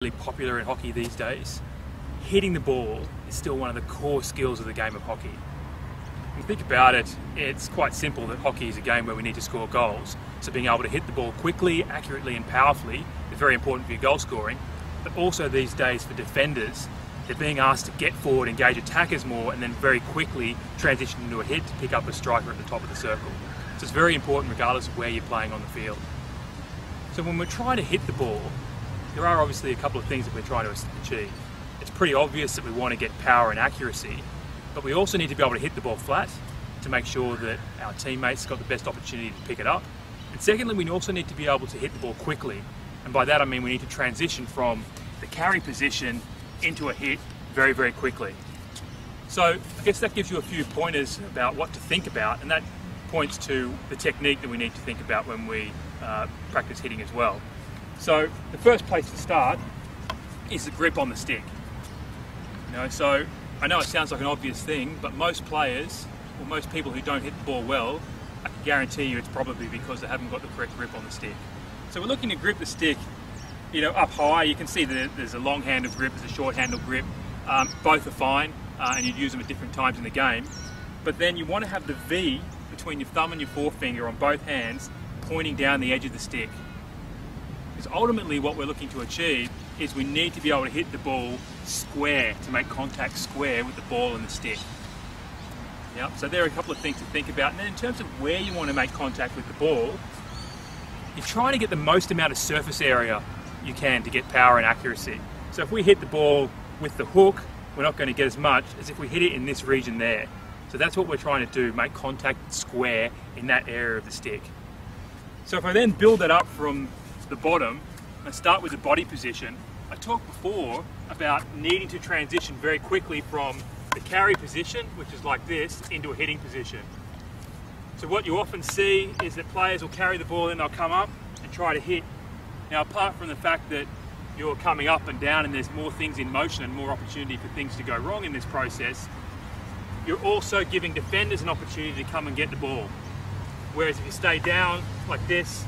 really popular in hockey these days, hitting the ball is still one of the core skills of the game of hockey. When you think about it, it's quite simple that hockey is a game where we need to score goals. So being able to hit the ball quickly, accurately and powerfully is very important for your goal scoring. But also these days for defenders, they're being asked to get forward, engage attackers more, and then very quickly transition into a hit to pick up a striker at the top of the circle. So it's very important regardless of where you're playing on the field. So when we're trying to hit the ball, there are obviously a couple of things that we're trying to achieve. It's pretty obvious that we want to get power and accuracy, but we also need to be able to hit the ball flat to make sure that our teammates got the best opportunity to pick it up. And secondly, we also need to be able to hit the ball quickly. And by that I mean we need to transition from the carry position into a hit very, very quickly. So I guess that gives you a few pointers about what to think about, and that points to the technique that we need to think about when we practice hitting as well. So the first place to start is the grip on the stick. So I know it sounds like an obvious thing, but most players, or most people who don't hit the ball well, I can guarantee you it's probably because they haven't got the correct grip on the stick. So we're looking to grip the stick, up high. You can see that there's a long-handled grip, there's a short-handled grip. Both are fine, and you'd use them at different times in the game. But then you want to have the V between your thumb and your forefinger on both hands pointing down the edge of the stick. Because ultimately what we're looking to achieve is we need to be able to hit the ball square, to make contact square with the ball and the stick. So there are a couple of things to think about. And then in terms of where you want to make contact with the ball, you're trying to get the most amount of surface area you can to get power and accuracy. So if we hit the ball with the hook, we're not going to get as much as if we hit it in this region there. So that's what we're trying to do, make contact square in that area of the stick. So if I then build that up from the bottom, I start with the body position. I talked before about needing to transition very quickly from the carry position, which is like this, into a hitting position. So what you often see is that players will carry the ball and they'll come up and try to hit. Now, apart from the fact that you're coming up and down and there's more things in motion and more opportunity for things to go wrong in this process, you're also giving defenders an opportunity to come and get the ball. Whereas if you stay down like this,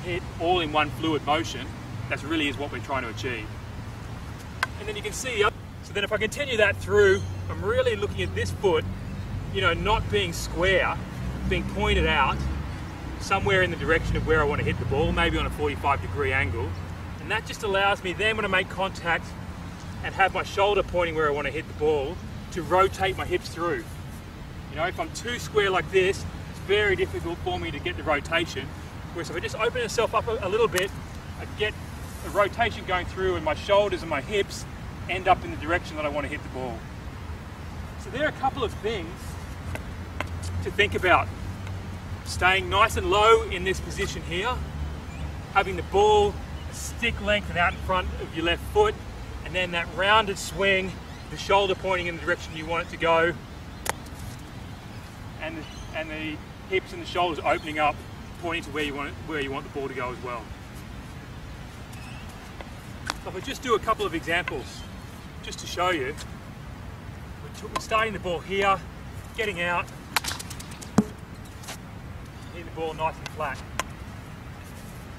hit all in one fluid motion, that really is what we're trying to achieve. And then you can see, so then if I continue that through, I'm really looking at this foot, not being square, being pointed out somewhere in the direction of where I want to hit the ball, maybe on a 45-degree angle. And that just allows me then when I make contact and have my shoulder pointing where I want to hit the ball, to rotate my hips through. If I'm too square like this, it's very difficult for me to get the rotation. Whereas if I just open myself up a little bit, I get a rotation going through and my shoulders and my hips end up in the direction that I want to hit the ball. So there are a couple of things to think about. Staying nice and low in this position here, having the ball a stick length and out in front of your left foot, and then that rounded swing, the shoulder pointing in the direction you want it to go, and the hips and the shoulders opening up, pointing to where you want the ball to go as well. So if I just do a couple of examples, just to show you, we're starting the ball here, getting out, hitting the ball nice and flat.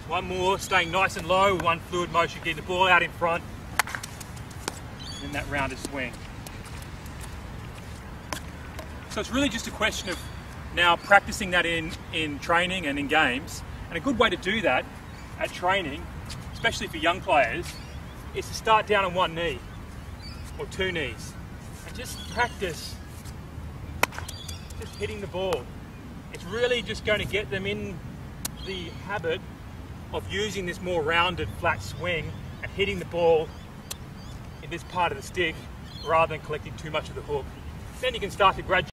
One more, staying nice and low, one fluid motion, getting the ball out in front, and that rounded swing. So it's really just a question of now practicing that in training and in games. And a good way to do that at training, especially for young players, is to start down on one knee or two knees and just practice just hitting the ball. It's really just going to get them in the habit of using this more rounded flat swing and hitting the ball in this part of the stick rather than collecting too much of the hook. Then you can start to gradually